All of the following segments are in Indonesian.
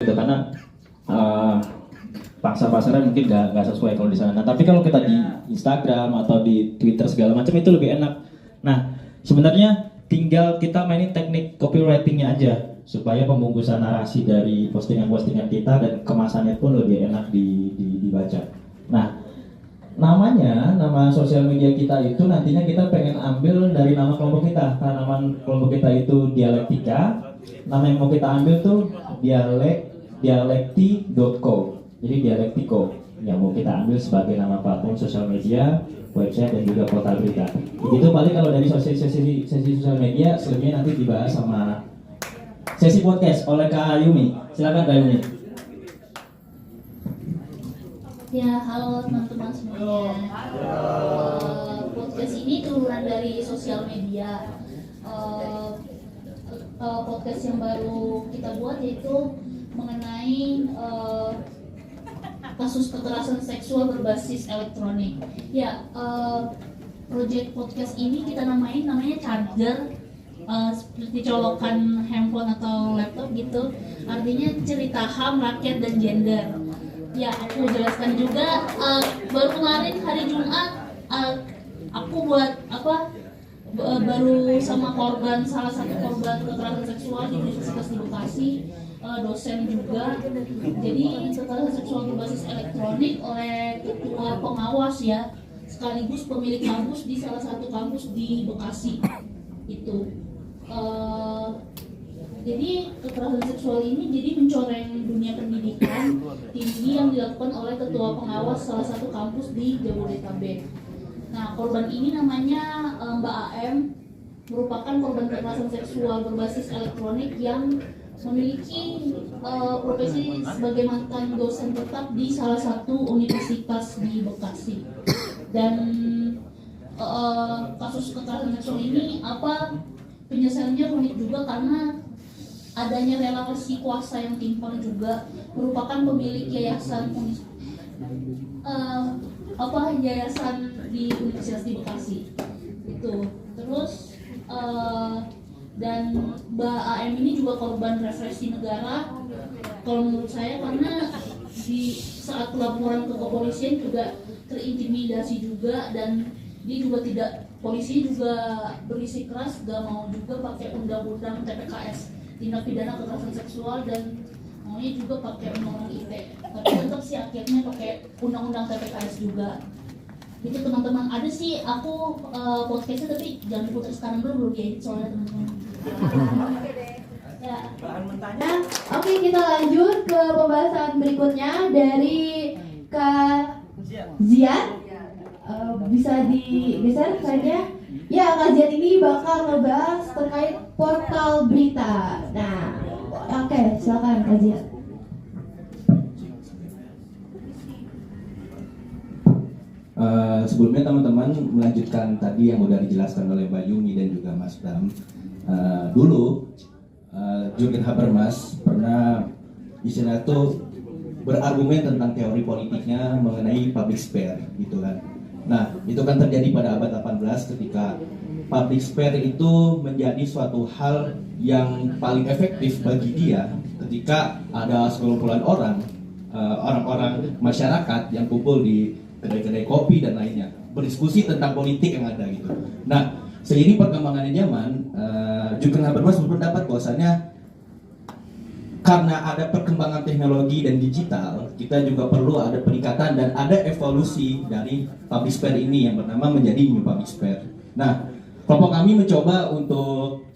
gitu karena pangsa pasarnya mungkin nggak sesuai kalau di sana. Nah, tapi kalau kita di Instagram atau di Twitter segala macam itu lebih enak. Nah, sebenarnya tinggal kita mainin teknik copywritingnya aja supaya pembungkusan narasi dari postingan-postingan kita dan kemasannya pun lebih enak dibaca. Nah, nama sosial media kita itu nantinya kita pengen ambil dari nama kelompok kita. Karena nama kelompok kita itu dialektika, nama yang mau kita ambil tuh dialekti.co. Jadi dialektiko yang mau kita ambil sebagai nama platform sosial media, website dan juga portal berita. Begitu paling kalau dari sesi sosial media selebihnya nanti dibahas sama sesi podcast oleh Kak Yumi. Silakan Kak Yumi. Ya, halo teman-teman semuanya. Podcast ini turunan dari sosial media. Podcast yang baru kita buat yaitu mengenai kasus kekerasan seksual berbasis elektronik. Ya, project podcast ini kita namanya charger, seperti colokan handphone atau laptop gitu. Artinya cerita HAM, rakyat dan gender. Ya, aku jelaskan juga. Baru kemarin hari Jumat, aku buat baru sama salah satu korban kekerasan seksual di Universitas di Bekasi. Dosen juga. Jadi kekerasan seksual berbasis elektronik oleh ketua pengawas ya, sekaligus pemilik kampus di salah satu kampus di Bekasi itu. Jadi kekerasan seksual ini jadi mencoreng dunia pendidikan tinggi yang dilakukan oleh ketua pengawas salah satu kampus di Jabodetabek. Nah, korban ini namanya Mbak AM, merupakan korban kekerasan seksual berbasis elektronik yang memiliki profesi sebagai mantan dosen tetap di salah satu universitas di Bekasi. Dan kasus kekerasan seksual ini penyelesaiannya rumit juga karena adanya relasi kuasa yang timpang juga. Merupakan pemilik yayasan yayasan di Universitas di Bekasi itu. Terus dan Mbak AM ini juga korban represi negara kalau menurut saya, karena di saat pelaporan ke kepolisian juga terintimidasi juga, dan dia juga polisi juga berisi keras, gak mau juga pakai undang-undang TPKS, tindak pidana kekerasan seksual, dan maunya juga pakai undang-undang ITE, tapi tetap sih akhirnya pakai undang-undang TPKS juga. Itu teman-teman, ada sih aku podcastnya, tapi jangan diputar sekarang dulu, belum diedit soalnya teman-teman. Ya. Oke, kita lanjut ke pembahasan berikutnya dari Kak Zian. Bisa digeser slide-nya. Ya, Kak Zian ini bakal ngebahas terkait portal berita. Nah, oke, silakan Kak Zian. Sebelumnya teman-teman melanjutkan tadi yang udah dijelaskan oleh Mbak Yumi dan juga Mas Bram. Dulu Jürgen Habermas pernah istilah itu berargumen tentang teori politiknya mengenai public sphere gitu kan. Nah, itu kan terjadi pada abad 18 ketika public sphere itu menjadi suatu hal yang paling efektif bagi dia ketika ada sekumpulan orang-orang masyarakat yang kumpul di kedai-kedai kopi dan lainnya, berdiskusi tentang politik yang ada gitu. Nah, seiring perkembangannya zaman, Jürgen Habermas berpendapat bahwasanya karena ada perkembangan teknologi dan digital, kita juga perlu ada peningkatan dan ada evolusi dari public sphere ini yang bernama menjadi new public sphere. Nah, kelompok kami mencoba untuk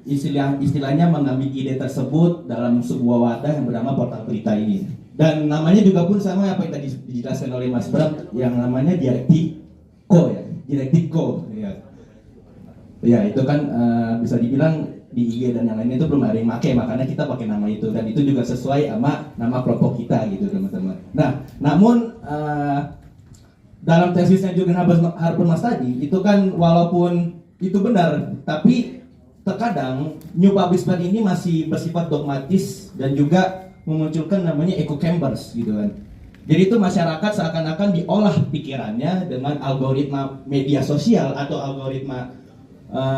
istilahnya mengambil ide tersebut dalam sebuah wadah yang bernama portal berita ini. Dan namanya juga pun sama apa yang tadi dijelaskan oleh Mas Bram, yang namanya dialektiko ya, dialektiko ya. Ya, itu kan bisa dibilang di IG dan yang lainnya itu belum ada yang pakai, makanya kita pakai nama itu, dan itu juga sesuai sama nama kelompok kita gitu teman-teman. Nah, namun dalam tesisnya juga Habermas tadi itu kan walaupun itu benar, tapi terkadang new public sphere ini masih bersifat dogmatis dan juga memunculkan namanya echo chambers gitu kan. Jadi itu masyarakat seakan-akan diolah pikirannya dengan algoritma media sosial atau algoritma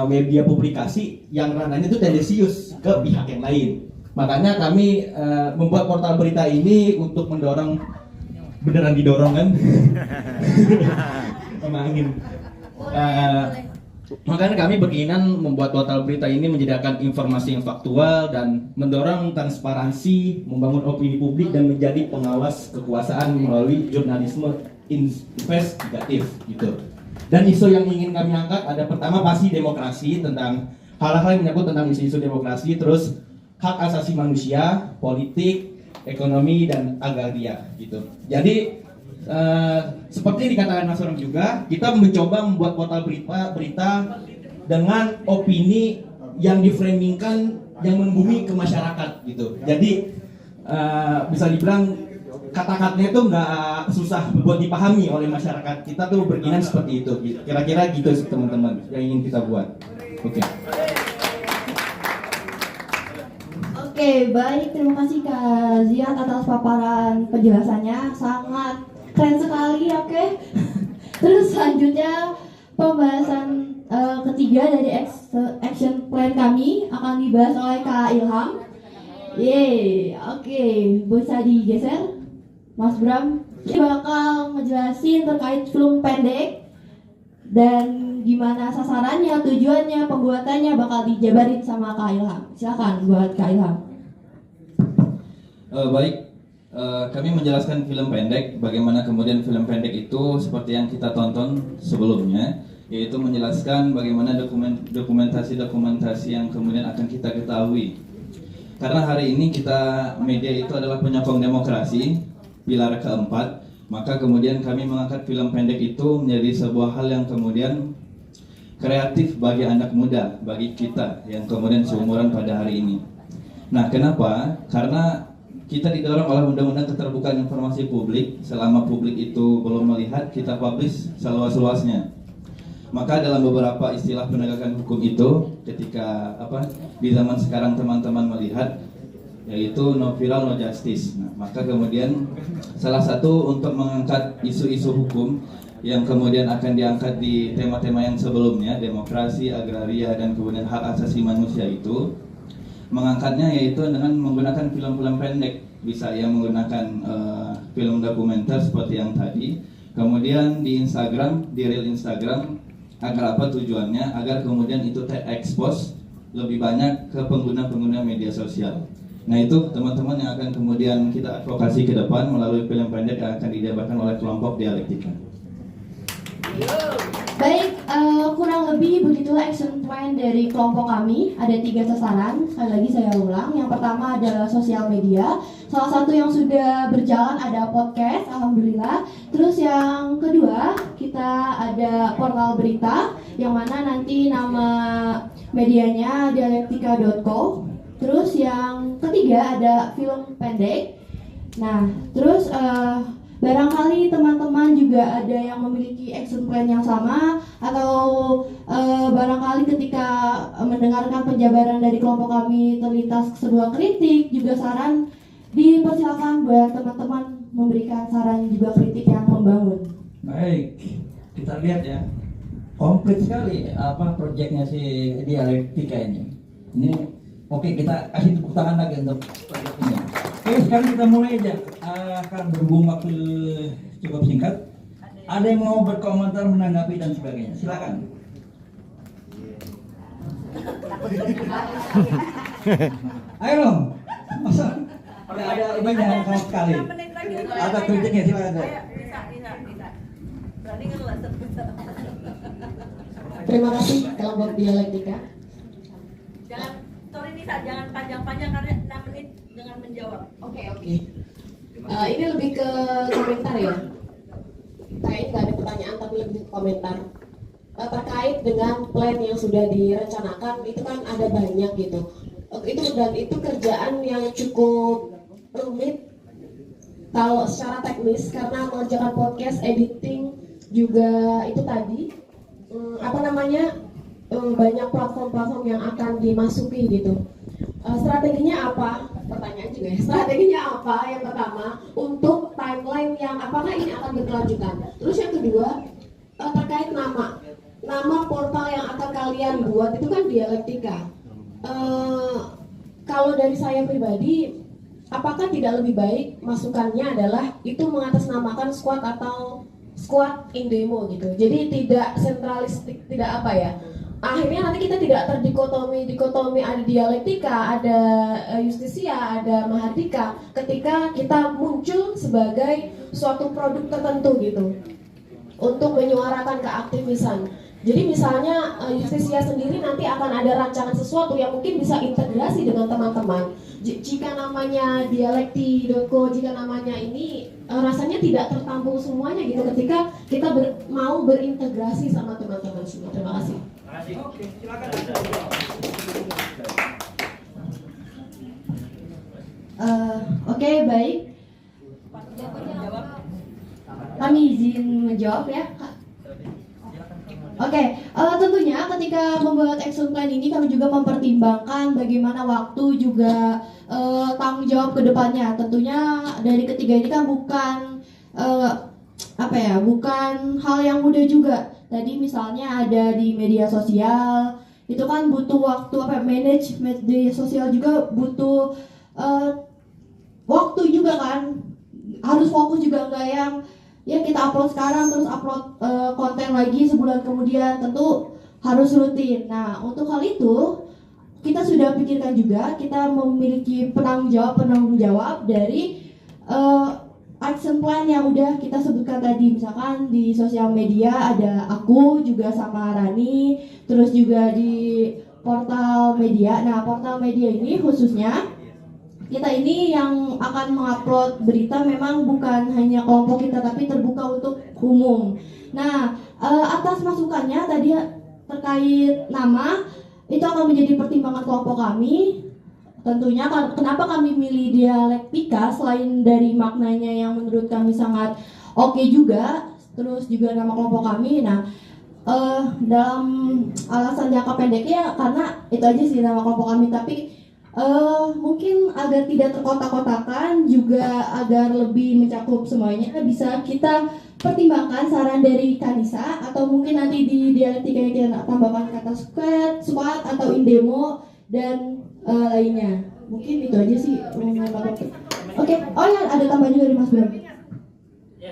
media publikasi yang ranahnya itu tendensius ke pihak yang lain. Makanya kami membuat portal berita ini untuk mendorong, beneran didorong kan? Sama angin. Makanya kami berkeinginan membuat portal berita ini menyediakan informasi yang faktual dan mendorong transparansi, membangun opini publik dan menjadi pengawas kekuasaan melalui jurnalisme investigatif gitu. Dan isu yang ingin kami angkat ada pertama pasti demokrasi, tentang hal-hal yang menyangkut tentang isu-isu demokrasi, terus hak asasi manusia, politik, ekonomi dan agraria gitu. Jadi seperti dikatakan Mas Bram juga, kita mencoba membuat portal berita dengan opini yang diframingkan yang membumi ke masyarakat gitu. Jadi bisa dibilang kata-katanya itu nggak susah buat dipahami oleh masyarakat. Kita tuh berkeinginan seperti itu. Kira-kira gitu teman-teman yang ingin kita buat. Oke. Oke, baik, terima kasih Kak Ziat atas paparan penjelasannya, sangat keren sekali. Oke. Terus selanjutnya pembahasan ketiga dari action plan kami akan dibahas oleh Kak Ilham. Yeay, oke, bisa digeser Mas Bram. Dia bakal ngejelasin terkait film pendek dan gimana sasarannya, tujuannya, pembuatannya bakal dijabarin sama Kak Ilham. Silakan buat Kak Ilham. Baik. Kami menjelaskan film pendek, bagaimana kemudian film pendek itu seperti yang kita tonton sebelumnya, yaitu menjelaskan bagaimana dokumentasi yang kemudian akan kita ketahui. Karena hari ini kita media itu adalah penyokong demokrasi, pilar keempat, maka kemudian kami mengangkat film pendek itu menjadi sebuah hal yang kemudian kreatif bagi anak muda, bagi kita yang kemudian seumuran pada hari ini. Nah, kenapa? Karena kita didorong oleh undang-undang keterbukaan informasi publik. Selama publik itu belum melihat, kita publish seluas-luasnya. Maka dalam beberapa istilah penegakan hukum itu, ketika di zaman sekarang teman-teman melihat, yaitu no viral no justice. Nah, maka kemudian salah satu untuk mengangkat isu-isu hukum yang kemudian akan diangkat di tema-tema yang sebelumnya, demokrasi, agraria, dan kemudian hak asasi manusia itu, mengangkatnya yaitu dengan menggunakan film-film pendek, bisa yang menggunakan film dokumenter seperti yang tadi, kemudian di Instagram, di reel Instagram, agar apa tujuannya? Agar kemudian itu terekspos lebih banyak ke pengguna-pengguna media sosial. Nah itu teman-teman yang akan kemudian kita advokasi ke depan melalui film pendek yang akan dijabarkan oleh kelompok dialektika. Baik, kurang lebih begitulah action plan dari kelompok kami. Ada 3 sasaran, sekali lagi saya ulang. Yang pertama adalah sosial media. Salah satu yang sudah berjalan ada podcast, alhamdulillah. Terus yang kedua, kita ada portal berita, yang mana nanti nama medianya dialektika.co. Terus yang ketiga ada film pendek. Nah, terus barangkali teman-teman juga ada yang memiliki action plan yang sama, atau barangkali ketika mendengarkan penjabaran dari kelompok kami terlintas sebuah kritik juga saran, dipersilakan buat teman-teman memberikan saran juga kritik yang membangun. Baik, kita lihat ya, komplit sekali proyeknya si dialektika ini. Ini oke, kita kasih tepuk tangan lagi untuk proyek ini. Oke, sekarang kita mulai aja. Akan berhubung waktu cukup singkat. Ada yang mau berkomentar, menanggapi dan sebagainya. Silakan. Ayo dong. Masa ada ininya sama sekali. Ada kritiknya, silakan. Bisa. Berani ngeles. Terima kasih kelompok dialektika. Jangan panjang-panjang karena 6 menit dengan menjawab. Oke. Ini lebih ke komentar ya. Kayaknya nggak ada pertanyaan tapi lebih ke komentar. Terkait dengan plan yang sudah direncanakan itu kan ada banyak gitu. Itu kerjaan yang cukup rumit kalau secara teknis, karena mengerjakan podcast, editing juga itu tadi banyak platform-platform yang akan dimasuki gitu. Strateginya apa? Pertanyaan juga ya. Strateginya apa? Yang pertama, untuk timeline yang apakah ini akan berkelanjutan. Terus yang kedua, terkait nama portal yang akan kalian buat itu kan dialektika. kalau dari saya pribadi, apakah tidak lebih baik masukannya adalah itu mengatasnamakan squad atau squad in demo gitu. Jadi tidak sentralistik, tidak apa ya. Akhirnya nanti kita tidak terdikotomi ada dialektika, ada justisia, ada mahardika ketika kita muncul sebagai suatu produk tertentu gitu untuk menyuarakan keaktivisan. Jadi misalnya justisia sendiri nanti akan ada rancangan sesuatu yang mungkin bisa integrasi dengan teman-teman. Jika namanya dialekti.co, jika namanya ini rasanya tidak tertampung semuanya gitu ketika kita mau berintegrasi sama teman-teman semua. Terima kasih. Oke, silakan. Oke, baik. Kami izin menjawab ya, Kak. Oke, tentunya ketika membuat action plan ini kami juga mempertimbangkan bagaimana waktu juga tanggung jawab ke depannya. Tentunya dari ketiga ini kan bukan bukan hal yang mudah juga. Tadi misalnya ada di media sosial, itu kan butuh waktu manage media sosial juga butuh waktu juga kan. Harus fokus juga, enggak yang ya kita upload sekarang terus upload konten lagi sebulan kemudian, tentu harus rutin. Nah, untuk hal itu kita sudah pikirkan juga, kita memiliki penanggung jawab dari action plan yang udah kita sebutkan tadi. Misalkan di sosial media ada aku juga sama Rani, terus juga di portal media. Nah, portal media ini khususnya kita ini yang akan mengupload berita memang bukan hanya kelompok kita tapi terbuka untuk umum. Nah, atas masukannya tadi terkait nama itu akan menjadi pertimbangan kelompok kami. Tentunya kenapa kami milih dialektika selain dari maknanya yang menurut kami sangat oke juga, terus juga nama kelompok kami. Nah, dalam alasan jangka pendeknya karena itu aja sih nama kelompok kami, tapi mungkin agar tidak terkotak-kotakan juga agar lebih mencakup semuanya, bisa kita pertimbangkan saran dari Kanisa atau mungkin nanti di dialektika yang kita tambahkan kata squad atau indemo dan lainnya. Mungkin itu aja sih. Oke. Oh ya, ada tambahan juga dari Mas Bram.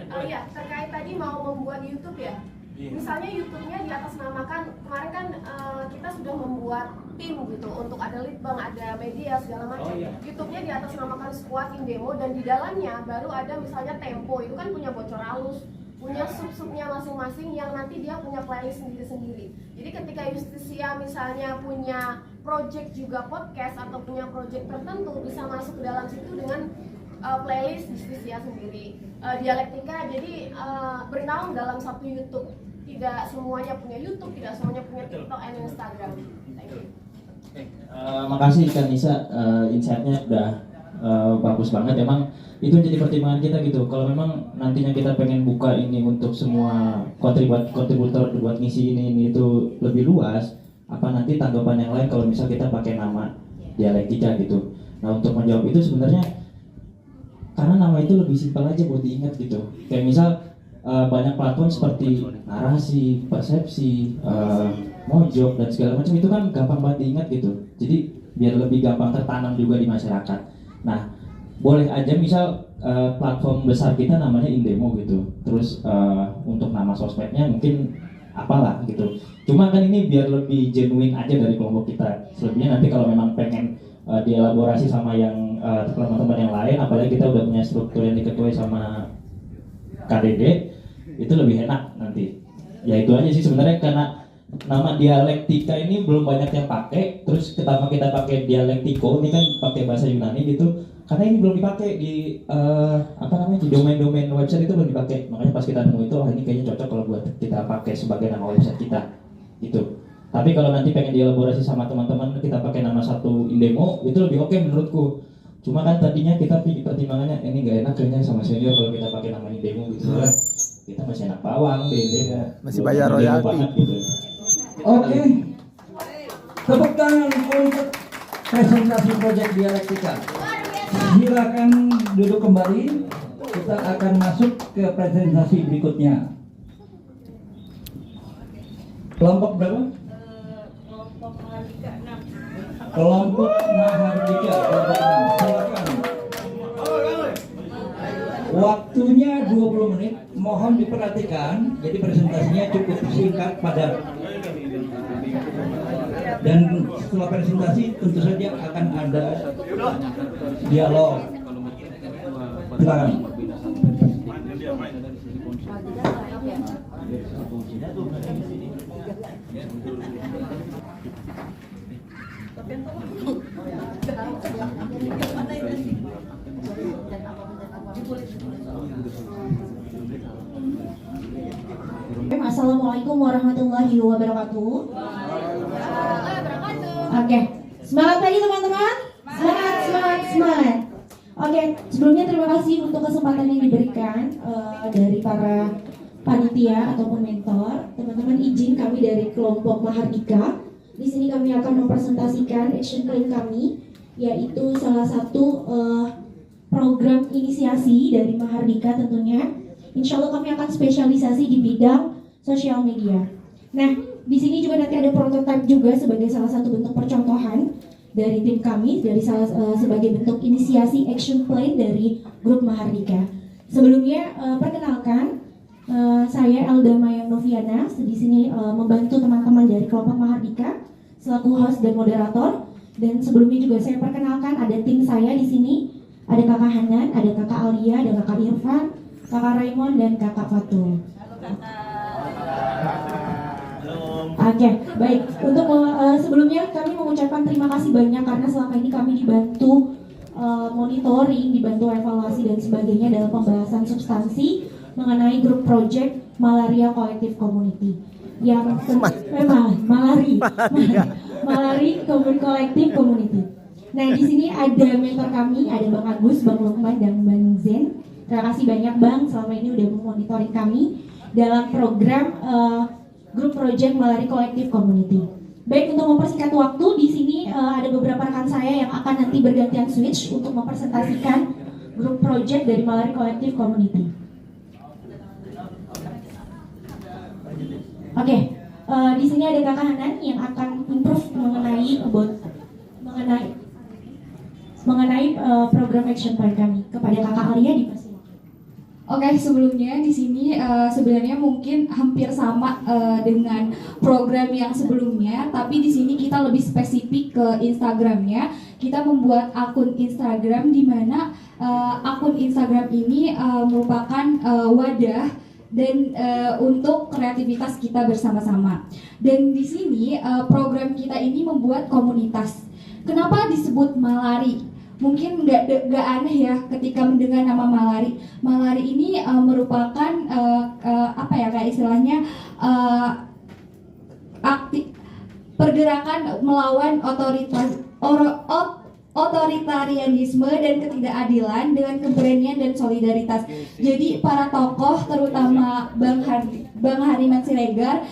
Oh iya, terkait tadi mau membuat YouTube ya. Misalnya YouTube-nya di atas namakan, kemarin kan kita sudah membuat tim gitu untuk ada litbang, ada media segala macam. YouTube-nya di atas namakan squad in demo dan di dalamnya baru ada misalnya Tempo, itu kan punya bocor halus, punya sub-subnya masing-masing yang nanti dia punya playlist sendiri-sendiri. Jadi ketika Justisia misalnya punya project juga podcast atau punya project tertentu bisa masuk ke dalam situ dengan playlist Justisia sendiri. Dialektika jadi bernaung dalam satu YouTube. Tidak semuanya punya YouTube, tidak semuanya punya TikTok dan Instagram. Thank you. Makasih Kak Nisa, insight-nya udah bagus banget. Emang itu jadi pertimbangan kita gitu. Kalau memang nantinya kita pengen buka ini untuk semua kontributor buat ngisi ini itu lebih luas, apa nanti tanggapan yang lain kalau misal kita pakai nama dialektika gitu. Nah, untuk menjawab itu sebenarnya karena nama itu lebih simpel aja buat diingat gitu. Kayak misal banyak platform seperti narasi, persepsi, mojok dan segala macam itu kan gampang banget diingat gitu. Jadi biar lebih gampang tertanam juga di masyarakat. Nah, boleh aja misal platform besar kita namanya Indemo gitu. Terus untuk nama sosmednya mungkin apalah gitu. Cuma kan ini biar lebih genuine aja dari kelompok kita. Selebihnya nanti kalau memang pengen dielaborasi sama yang teman-teman yang lain, apalagi kita udah punya struktur yang diketuai sama KDD, itu lebih enak nanti. Ya itu aja sih sebenarnya, karena nama dialektika ini belum banyak yang pakai. Terus kenapa kita pakai dialektiko ini kan pakai bahasa Yunani gitu, karena ini belum dipakai di di domain-domain website itu belum dipakai. Makanya pas kita nemu itu, ini kayaknya cocok kalau buat kita pakai sebagai nama website kita gitu. Tapi kalau nanti pengen dielaborasi sama teman-teman kita pakai nama satu Indemo, itu lebih oke menurutku. Cuma kan tadinya kita pertimbangannya ini nggak enak kayaknya sama senior kalau kita pakai nama Indemo gitu kan. Kita masih anak bawang di Indemo. Masih bayar royalti. Gitu. Oke. Tepuk tangan untuk presentasi proyek dialektika. Silakan duduk kembali. Kita akan masuk ke presentasi berikutnya. Kelompok berapa? Kelompok Mahardika 6. Kelompok Mahardika, kelompok 6. Silakan. Waktunya 20 menit. Mohon diperhatikan. Jadi presentasinya cukup singkat, padat. Dan setelah presentasi tentu saja akan ada dialog. Silakan. Assalamualaikum warahmatullahi wabarakatuh. Oke, semangat pagi teman-teman. Semangat, semangat, semangat. Oke, sebelumnya terima kasih untuk kesempatan yang diberikan dari para panitia ataupun mentor. Teman-teman, izin kami dari kelompok Mahardika. Di sini kami akan mempresentasikan action plan kami, yaitu salah satu program inisiasi dari Mahardika tentunya. Insya Allah kami akan spesialisasi di bidang sosial media. Nah, di sini juga nanti ada prototipe juga sebagai salah satu bentuk percontohan dari tim kami, dari sebagai bentuk inisiasi action plan dari grup Mahardika. Sebelumnya perkenalkan, saya Elda Maya Noviana di sini membantu teman-teman dari kelompok Mahardika selaku host dan moderator. Dan sebelumnya juga saya perkenalkan ada tim saya di sini, ada Kakak Hanan, ada Kakak Alia, ada Kakak Irfan, Kakak Raymond dan Kakak Fatul. Oke, baik. Untuk sebelumnya kami mengucapkan terima kasih banyak karena selama ini kami dibantu monitoring, dibantu evaluasi dan sebagainya dalam pembahasan substansi mengenai grup project Malaria Collective Community yang Malari Collective Community. Nah, di sini ada mentor kami, ada Bang Agus, Bang Lukman, dan Bang Zen. Terima kasih banyak Bang, selama ini udah memonitoring kami dalam program grup project Malari Collective Community. Baik, untuk mempersingkat waktu, di sini ada beberapa rekan saya yang akan nanti bergantian switch untuk mempresentasikan grup project dari Malari Collective Community. Oke, di sini ada Kakak Hanan yang akan improve mengenai program action plan kami. Kepada Kakak Alia dipersilakan. Oke, sebelumnya di sini sebenarnya mungkin hampir sama dengan program yang sebelumnya, tapi di sini kita lebih spesifik ke Instagramnya. Kita membuat akun Instagram di mana akun Instagram ini merupakan wadah dan untuk kreativitas kita bersama-sama. Dan di sini program kita ini membuat komunitas. Kenapa disebut Malari? Mungkin nggak aneh ya ketika mendengar nama Malari. Malari ini merupakan kayak istilahnya pergerakan melawan otoritarianisme dan ketidakadilan dengan keberanian dan solidaritas. Jadi para tokoh terutama Bang Hariman Siregar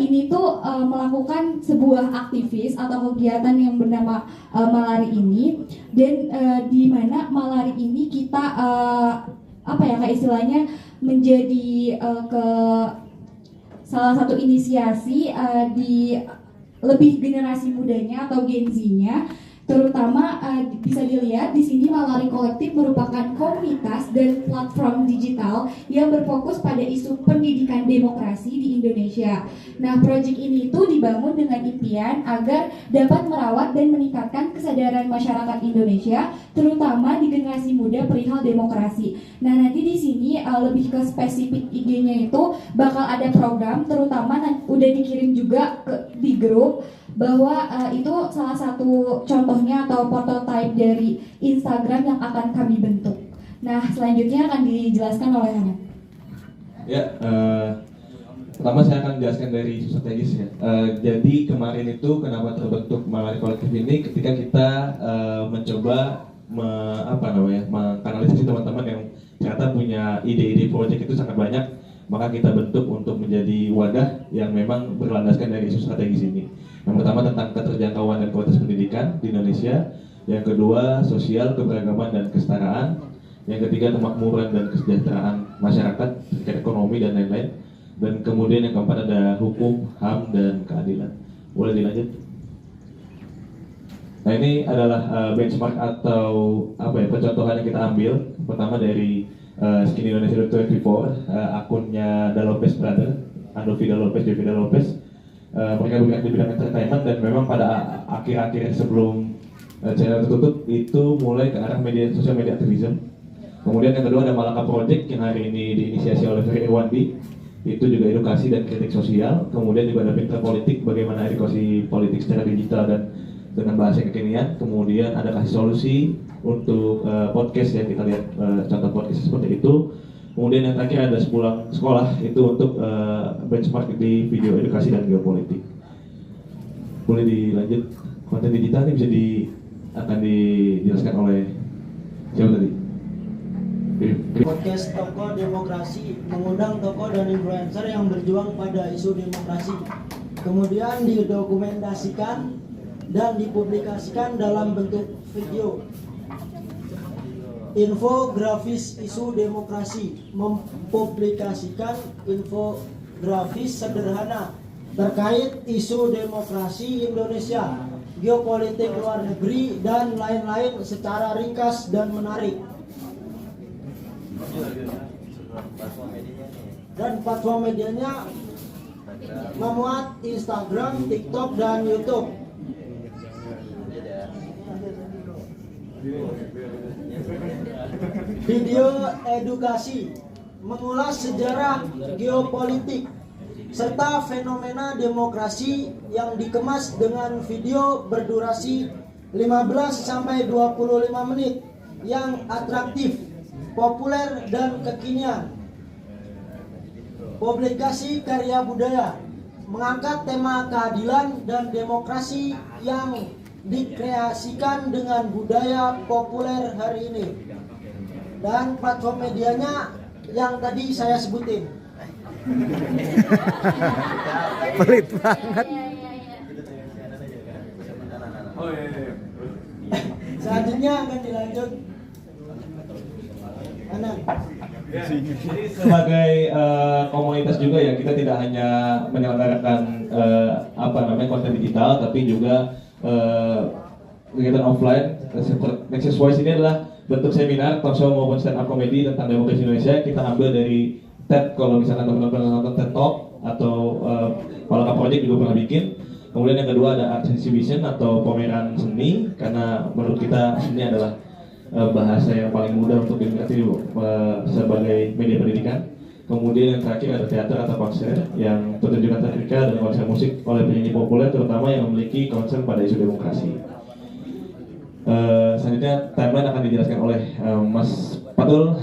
ini tuh melakukan sebuah aktivis atau kegiatan yang bernama Malari ini, dan di mana Malari ini kita istilahnya menjadi salah satu inisiasi di lebih generasi mudanya atau Gen Z-nya. Terutama bisa dilihat di sini Malari Kolektif merupakan komunitas dan platform digital yang berfokus pada isu pendidikan demokrasi di Indonesia. Nah, proyek ini itu dibangun dengan impian agar dapat merawat dan meningkatkan kesadaran masyarakat Indonesia, terutama di generasi muda perihal demokrasi. Nah, nanti di sini lebih ke spesifik IG-nya itu bakal ada program, terutama udah dikirim juga di grup, bahwa itu salah satu contohnya atau prototipe dari Instagram yang akan kami bentuk. Nah, selanjutnya akan dijelaskan oleh Hana. Ya, pertama saya akan jelaskan dari isu strategis ya. Jadi kemarin itu kenapa terbentuk Malari Kolektif ini ketika kita mencoba mengkanalisasi teman-teman yang ternyata punya ide-ide proyek itu sangat banyak, maka kita bentuk untuk menjadi wadah yang memang berlandaskan dari isu strategis ini. Yang pertama tentang keterjangkauan dan kualitas pendidikan di Indonesia, yang kedua sosial, keberagaman dan kesetaraan, yang ketiga kemakmuran dan kesejahteraan masyarakat, terkait ekonomi dan lain-lain, dan kemudian yang keempat ada hukum, HAM dan keadilan. Boleh dilanjut? Nah ini adalah benchmark atau percontohan yang kita ambil. Pertama dari SkinIndonesia.24, akunnya Dalopez Brother, Andovi Dalopez, Devi Dalopez. Mereka bergerak di bidang entertainment dan memang pada akhir-akhir sebelum channel tertutup itu mulai ke arah sosial media aktivism. Kemudian yang kedua ada Malaka Project yang hari ini diinisiasi oleh Ferry Irwandi, itu juga edukasi dan kritik sosial. Kemudian juga ada Pinter Politik, bagaimana edukasi politik secara digital dan dengan bahasa kekinian. Kemudian ada Kasih Solusi untuk podcast ya, kita lihat contoh podcast seperti itu. Kemudian yang terakhir ada Sepulang Sekolah, itu untuk benchmark di video edukasi dan geopolitik. Boleh dilanjut, konten digital ini bisa akan dijelaskan oleh siapa tadi? Podcast Tokoh Demokrasi mengundang tokoh dan influencer yang berjuang pada isu demokrasi, kemudian didokumentasikan dan dipublikasikan dalam bentuk video. Infografis isu demokrasi, mempublikasikan infografis sederhana terkait isu demokrasi Indonesia, geopolitik luar negeri, dan lain-lain secara ringkas dan menarik. Dan platform medianya memuat Instagram, TikTok, dan YouTube. Video edukasi mengulas sejarah geopolitik serta fenomena demokrasi yang dikemas dengan video berdurasi 15-25 menit yang atraktif, populer, dan kekinian. Publikasi karya budaya mengangkat tema keadilan dan demokrasi yang dikreasikan dengan budaya populer hari ini. Dan platform medianya yang tadi saya sebutin. Pelit banget. Selanjutnya akan dilanjut. Sebagai komunitas juga ya, kita tidak hanya menyelenggarakan konten digital, tapi juga kegiatan offline. Nexus Voice ini adalah bentuk seminar, talk show maupun stand up comedy tentang demokrasi Indonesia. Kita ambil dari TED, kalau misalkan teman-teman pernah nonton TED Talk atau Malaka Project juga pernah bikin. Kemudian yang kedua ada art exhibition atau pameran seni, karena menurut kita seni adalah bahasa yang paling mudah untuk dimengerti sebagai media pendidikan. Kemudian yang terakhir ada teater atau konser yang pertunjukan teatrikal dan konser musik oleh penyanyi populer, terutama yang memiliki concern pada isu demokrasi. Selanjutnya timeline akan dijelaskan oleh Mas Patul.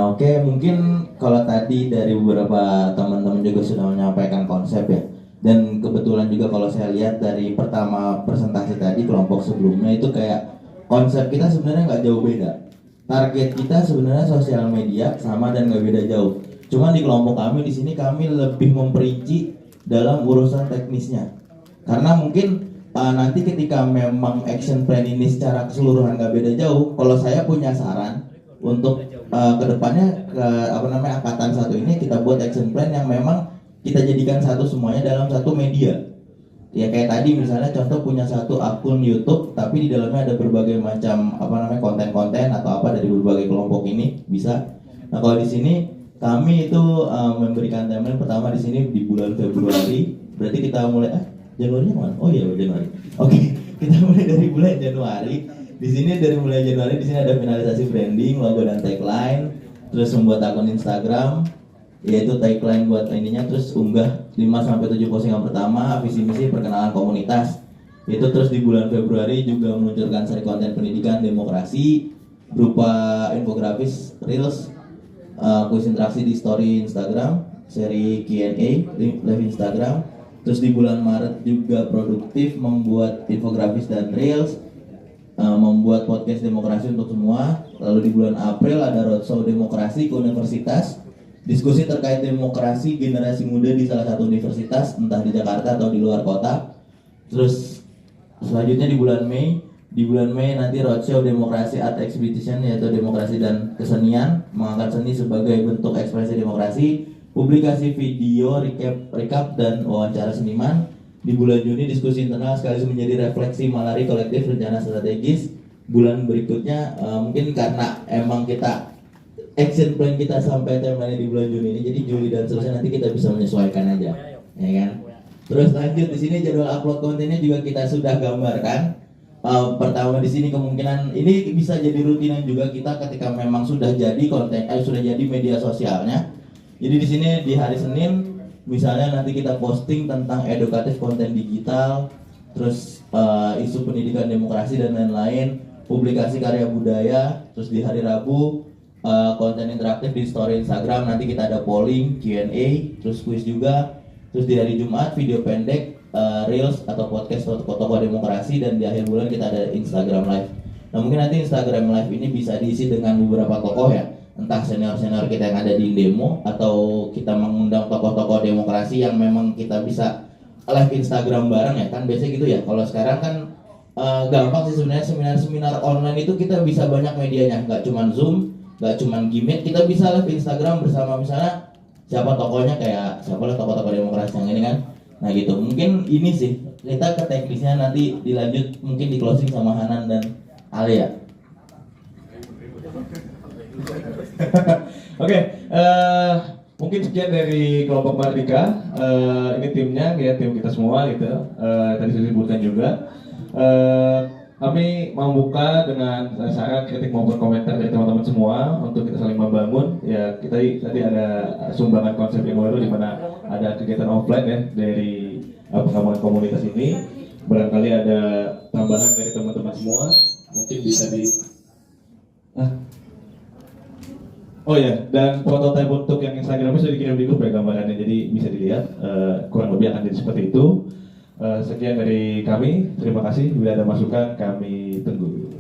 Oke, mungkin kalau tadi dari beberapa teman-teman juga sudah menyampaikan konsep ya. Dan kebetulan juga kalau saya lihat dari pertama presentasi tadi kelompok sebelumnya itu kayak konsep kita sebenarnya nggak jauh beda. Target kita sebenarnya sosial media sama dan nggak beda jauh. Cuman di kelompok kami di sini kami lebih memperinci dalam urusan teknisnya. Karena mungkin nanti ketika memang action plan ini secara keseluruhan nggak beda jauh, kalau saya punya saran untuk kedepannya angkatan satu ini kita buat action plan yang memang kita jadikan satu semuanya dalam satu media. Ya kayak tadi misalnya contoh punya satu akun YouTube tapi di dalamnya ada berbagai macam konten-konten atau apa dari berbagai kelompok ini bisa. Nah kalau di sini kami itu memberikan timeline pertama di sini di bulan Februari. Berarti kita mulai Januari mana? Oh iya Januari. Oke, kita mulai dari bulan Januari. Di sini dari mulai Januari di sini ada finalisasi branding, logo dan tagline, terus membuat akun Instagram, yaitu tagline buat ininya, terus unggah 5-7 postingan pertama, visi misi perkenalan komunitas. Itu terus di bulan Februari juga meluncurkan seri konten pendidikan demokrasi berupa infografis, reels, kuis interaksi di story Instagram, seri Q&A live Instagram. Terus di bulan Maret juga produktif membuat infografis dan reels, membuat podcast demokrasi untuk semua. Lalu di bulan April ada roadshow demokrasi ke universitas, diskusi terkait demokrasi generasi muda di salah satu universitas, entah di Jakarta atau di luar kota. Terus selanjutnya di bulan Mei nanti roadshow demokrasi art exhibition, yaitu demokrasi dan kesenian, mengangkat seni sebagai bentuk ekspresi demokrasi, publikasi video recap dan wawancara seniman. Di bulan Juni diskusi internal sekaligus menjadi refleksi Malari kolektif rencana strategis bulan berikutnya. Mungkin karena emang kita action plan kita sampai timeline di bulan Juni ini, jadi Juli dan seterusnya nanti kita bisa menyesuaikan aja, ya kan? Terus lanjut di sini jadwal upload kontennya juga kita sudah gambarkan. Pertama di sini kemungkinan ini bisa jadi rutinan juga kita ketika memang sudah jadi konten, sudah jadi media sosialnya. Jadi di sini di hari Senin misalnya nanti kita posting tentang edukatif konten digital, terus isu pendidikan demokrasi dan lain-lain, publikasi karya budaya. Terus di hari Rabu konten interaktif di story Instagram, nanti kita ada polling, Q&A, terus quiz juga. Terus di hari Jumat video pendek, reels atau podcast tokoh-tokoh demokrasi, dan di akhir bulan kita ada Instagram live. Nah mungkin nanti Instagram live ini bisa diisi dengan beberapa tokoh ya, entah senior-senior kita yang ada di demo atau kita mengundang tokoh-tokoh demokrasi yang memang kita bisa live Instagram bareng ya kan, biasanya gitu ya. Kalau sekarang kan gampang sih sebenarnya, seminar-seminar online itu kita bisa banyak medianya, nggak cuma Zoom, nggak cuma Gmeet, kita bisa live Instagram bersama misalnya siapa tokohnya, kayak siapa lah tokoh-tokoh demokrasi yang ini kan. Nah gitu, mungkin ini sih kita ke teknisnya nanti dilanjut mungkin di closing sama Hanan dan Ale ya. Oke, mungkin sekian dari kelompok Mardika. Ini timnya, ya tim kita semua gitu. Tadi sudah disebutkan juga. Kami mau buka dengan saran, kritik maupun komentar dari teman-teman semua untuk kita saling membangun. Ya kita tadi ada sumbangan konsep yang baru di mana ada kegiatan offline ya dari pengembangan komunitas ini. Barangkali ada tambahan dari teman-teman semua, mungkin bisa di. Oh ya, dan prototipe untuk yang Instagramnya sudah dikirim di grup ya gambarannya, jadi bisa dilihat. Kurang lebih akan jadi seperti itu. Sekian dari kami, terima kasih. Bila ada masukan kami tunggu.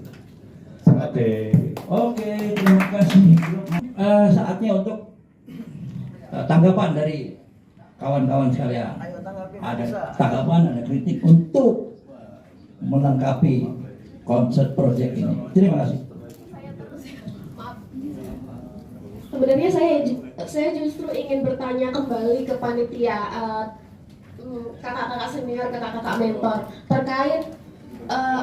Oke, terima kasih. Saatnya untuk tanggapan dari kawan-kawan sekalian. Ada tanggapan, ada kritik untuk melengkapi konsep proyek ini. Terima kasih. Sebenarnya saya justru ingin bertanya kembali ke panitia, kakak-kakak senior, kakak-kakak mentor terkait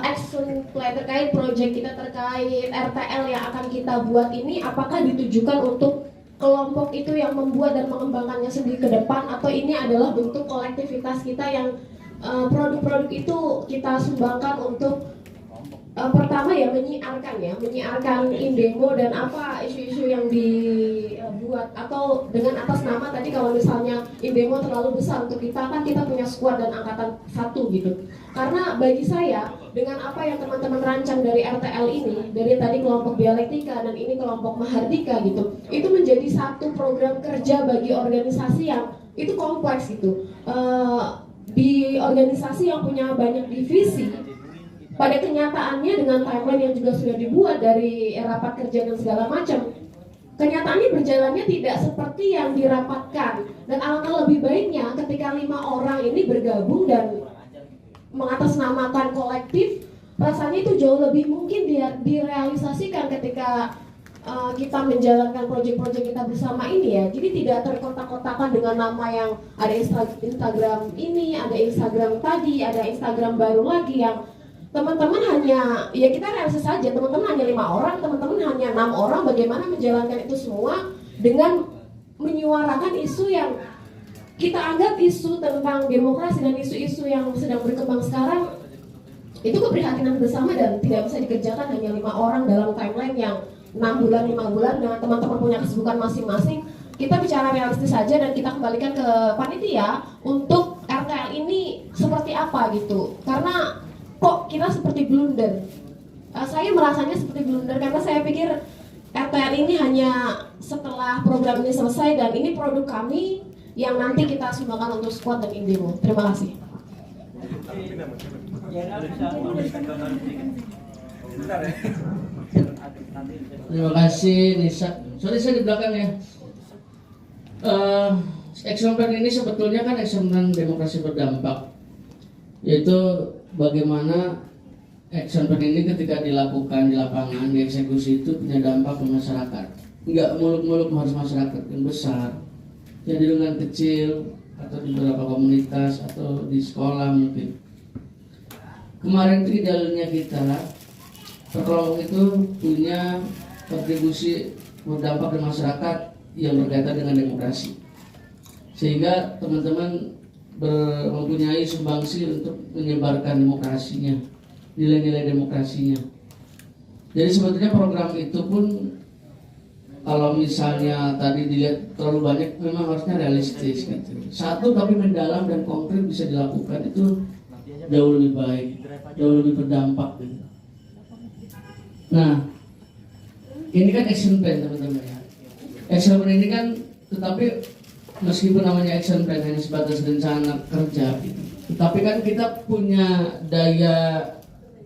action plan, terkait project kita, terkait RTL yang akan kita buat ini, apakah ditujukan untuk kelompok itu yang membuat dan mengembangkannya sendiri ke depan, atau ini adalah bentuk kolektivitas kita yang produk-produk itu kita sumbangkan untuk pertama ya menyiarkan Indemo dan apa isu-isu yang dibuat, atau dengan atas nama tadi kalau misalnya Indemo terlalu besar untuk kita, kan kita punya squad dan angkatan 1 gitu. Karena bagi saya dengan apa yang teman-teman rancang dari RTL ini, dari tadi kelompok dialektika dan ini kelompok Mahardika gitu, itu menjadi satu program kerja bagi organisasi yang itu kompleks gitu. Di organisasi yang punya banyak divisi, pada kenyataannya dengan timeline yang juga sudah dibuat dari rapat kerja dan segala macam, kenyataannya berjalannya tidak seperti yang dirapatkan. Dan alangkah lebih baiknya ketika 5 orang ini bergabung dan mengatasnamakan kolektif, rasanya itu jauh lebih mungkin direalisasikan ketika kita menjalankan proyek-proyek kita bersama ini ya. Jadi tidak terkotak-kotakan dengan nama yang ada Instagram ini, ada Instagram tadi, ada Instagram baru lagi yang teman-teman hanya, ya kita realisasi saja, teman-teman hanya 5 orang, teman-teman hanya 6 orang, bagaimana menjalankan itu semua dengan menyuarakan isu yang kita anggap isu tentang demokrasi dan isu-isu yang sedang berkembang sekarang, itu keprihatinan bersama dan tidak bisa dikerjakan hanya 5 orang dalam timeline yang 6 bulan, 5 bulan dengan teman-teman punya kesibukan masing-masing. Kita bicara realistis saja dan kita kembalikan ke panitia untuk RTL ini seperti apa gitu, karena kok kita seperti blunder. Saya merasanya seperti blunder karena saya pikir RTL ini hanya setelah program ini selesai dan ini produk kami yang nanti kita sumbangkan untuk squad dan Indemo. Terima kasih. Terima kasih Nisa. Sorry saya di belakang ya. Action plan ini sebetulnya kan action plan demokrasi berdampak, yaitu bagaimana action plan ini ketika dilakukan di lapangan, dieksekusi itu punya dampak ke masyarakat. Enggak muluk-muluk harus masyarakat yang besar. Jadi dengan kecil atau di beberapa komunitas atau di sekolah mungkin. Kemarin itu idealnya kita perkelompok itu punya kontribusi berdampak di masyarakat yang berkaitan dengan demokrasi, sehingga teman-teman mempunyai sumbangsi untuk menyebarkan demokrasinya, nilai-nilai demokrasinya. Jadi sebetulnya program itu pun kalau misalnya tadi dilihat terlalu banyak, memang harusnya realistis gitu. Satu tapi mendalam dan konkret bisa dilakukan itu jauh lebih baik, jauh lebih berdampak gitu. Nah, ini kan action plan teman-teman ya. Action plan ini kan, tetapi meskipun namanya action plan hanya sebatas rencana kerja gitu, tetapi kan kita punya daya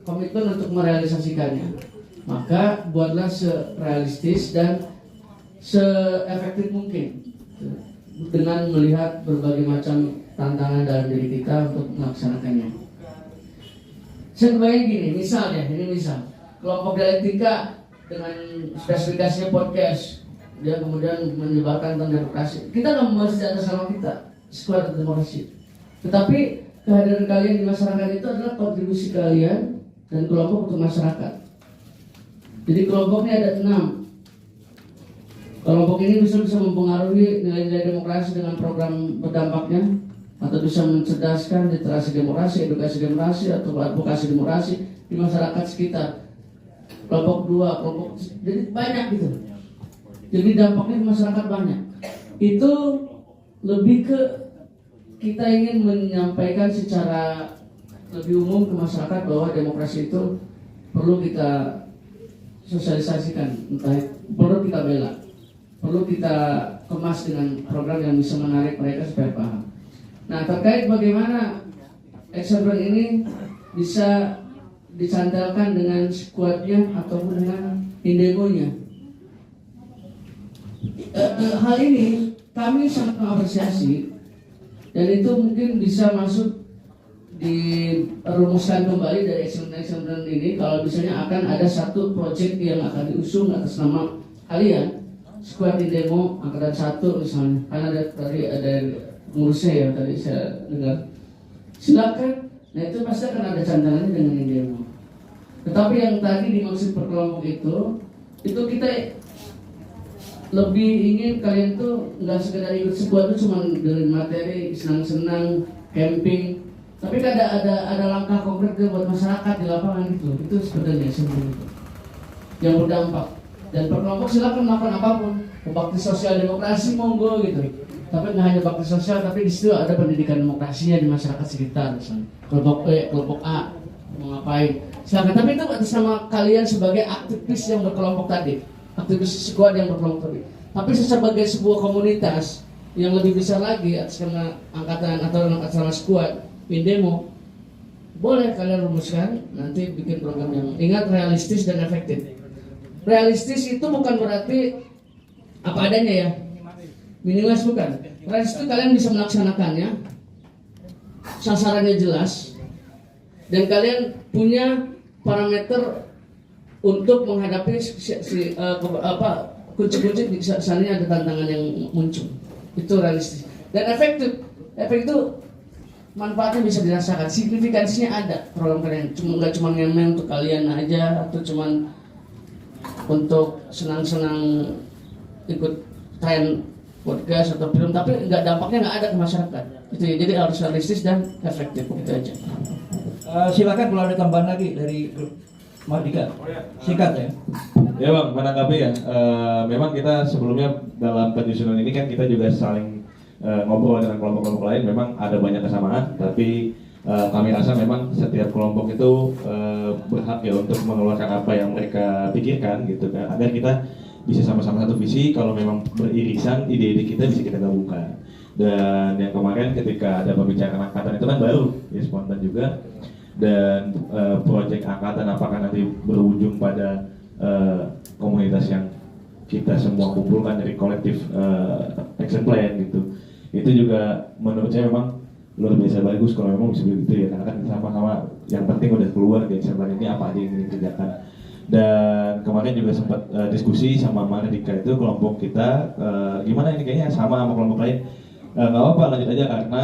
komitmen untuk merealisasikannya. Maka buatlah serealistis dan se-efektif mungkin dengan melihat berbagai macam tantangan dalam diri kita untuk melaksanakannya. Saya kebayang gini, misalnya, ini misal kelompok dialektika dengan spesifikasinya podcast, dia kemudian menyebarkan tentang demokrasi. Kita nggak membahas di atas nama kita, squad demokrasi. Tetapi kehadiran kalian di masyarakat itu adalah kontribusi kalian dan kelompok untuk masyarakat. Jadi kelompoknya ada 6. Kelompok ini bisa mempengaruhi nilai-nilai demokrasi dengan program berdampaknya, atau bisa mencerdaskan literasi demokrasi, edukasi demokrasi, atau advokasi demokrasi di masyarakat sekitar. Kelompok 2, kelompok, jadi banyak gitu. Jadi dampaknya di masyarakat banyak. Itu lebih ke kita ingin menyampaikan secara lebih umum ke masyarakat bahwa demokrasi itu perlu kita sosialisasikan, entah perlu kita bela, perlu kita kemas dengan program yang bisa menarik mereka supaya paham. Nah, terkait bagaimana action plan ini bisa dicantelkan dengan squadnya ataupun dengan indegonya, hal ini kami sangat mengapresiasi, dan itu mungkin bisa masuk dirumuskan kembali dari action plan ini. Kalau misalnya akan ada satu project yang akan diusung atas nama kalian, Squad Indemo Angkatan 1 misalnya, karena tadi ada pengurusnya ya, tadi saya dengar. Silakan, nah itu pasti akan ada cantelannya dengan Indemo. Tetapi yang tadi dimaksud perkelompok itu kita lebih ingin kalian tuh nggak sekedar ikut squad itu cuma dari materi, senang-senang, camping. Tapi kan ada langkah konkret buat masyarakat di lapangan gitu. Itu sebenarnya yang berdampak. Dan perkelompok silakan melakukan apapun. Bakti sosial demokrasi monggo gitu. Tapi nggak hanya bakti sosial, tapi di situ ada pendidikan demokrasinya di masyarakat sekitar. Misalnya kelompok B, kelompok A mau ngapain? Silakan. Tapi itu atas nama kalian sebagai aktivis yang berkelompok tadi, aktivis squad yang berkelompok tadi. Tapi sebagai sebuah komunitas yang lebih besar lagi atas nama angkatan atau atas nama squad Indemo, boleh kalian rumuskan nanti bikin program yang ingat realistis dan efektif. Realistis itu bukan berarti apa adanya ya, minimalis bukan. Realistis itu kalian bisa melaksanakannya, sasarannya jelas, dan kalian punya parameter untuk menghadapi kunci-kunci di sana ada tantangan yang muncul. Itu realistis dan efektif. Efektif itu manfaatnya bisa dirasakan, signifikansinya ada. Program kalian nggak cuma ngemen untuk kalian aja atau cuma untuk senang-senang ikut tren podcast atau film, tapi dampaknya nggak ada ke masyarakat. Itu ya, jadi harus realistis dan efektif, itu aja. Silakan kalau ada tambahan lagi dari Mardika, singkat ya. Ya bang, menanggapi ya. Memang kita sebelumnya dalam penyusunan ini kan kita juga saling ngobrol dengan kelompok-kelompok lain. Memang ada banyak kesamaan, tapi kami rasa memang setiap kelompok itu berhak ya untuk mengeluarkan apa yang mereka pikirkan gitu kan, agar kita bisa sama-sama satu visi. Kalau memang beririsan ide-ide kita bisa kita gabungkan. Dan yang kemarin ketika ada pembicaraan angkatan itu kan baru ya, spontan juga. Dan proyek angkatan apakah nanti berujung pada komunitas yang kita semua kumpulkan dari kolektif action plan gitu, itu juga menurut saya memang luar biasa bagus kalau memang bisa begitu ya, karena kan sama-sama yang penting udah keluar di action plan ini apa aja yang ingin dikerjakan. Dan kemarin juga sempat diskusi sama Mardika itu kelompok kita gimana ini kayaknya sama kelompok lain, Nggak apa-apa, lanjut aja karena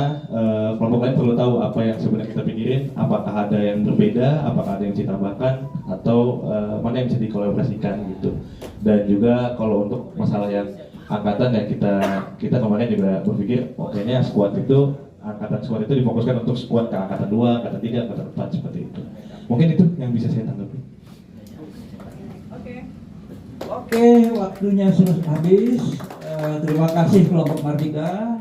kelompok lain perlu tahu apa yang sebenarnya kita pikirin, apakah ada yang berbeda, apakah ada yang bisa ditambahkan, atau mana yang bisa dikolaborasikan gitu. Dan juga kalau untuk masalah yang angkatan ya kita kemarin juga berpikir, kayaknya squad itu, angkatan squad itu difokuskan untuk squad ke angkatan 2, angkatan 3, angkatan 4 seperti itu. Mungkin itu yang bisa saya tanggapi. Oke, waktunya sudah habis. Terima kasih kelompok Mardika.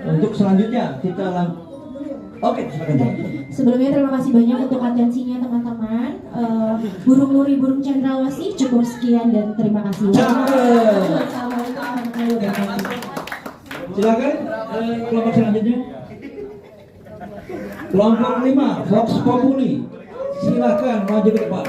Untuk selanjutnya kita Oke, silakan. Sebelumnya terima kasih banyak untuk atensinya teman-teman. Burung Nuri, burung cendrawasih, cukup sekian dan terima kasih. Assalamualaikum warahmatullahi wabarakatuh. Silakan kelompok selanjutnya. Kelompok 5, Vox Populi. Silakan maju ke depan.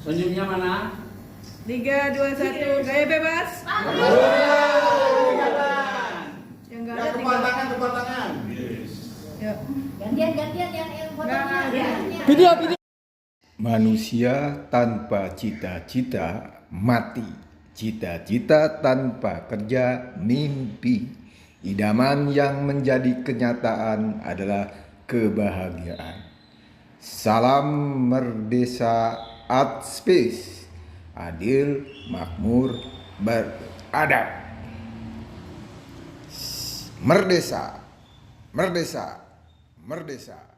Selanjutnya mana? 3, 2, 1, gaya bebas. Yang enggak ada tepuk tangan. Yuk. Gantian yang fotonya. Video. Manusia tanpa cita-cita mati. Cita-cita tanpa kerja mimpi. Idaman yang menjadi kenyataan adalah kebahagiaan. Salam Merdesa Art Space. Adil, makmur, beradab. Merdesa, merdesa, merdesa.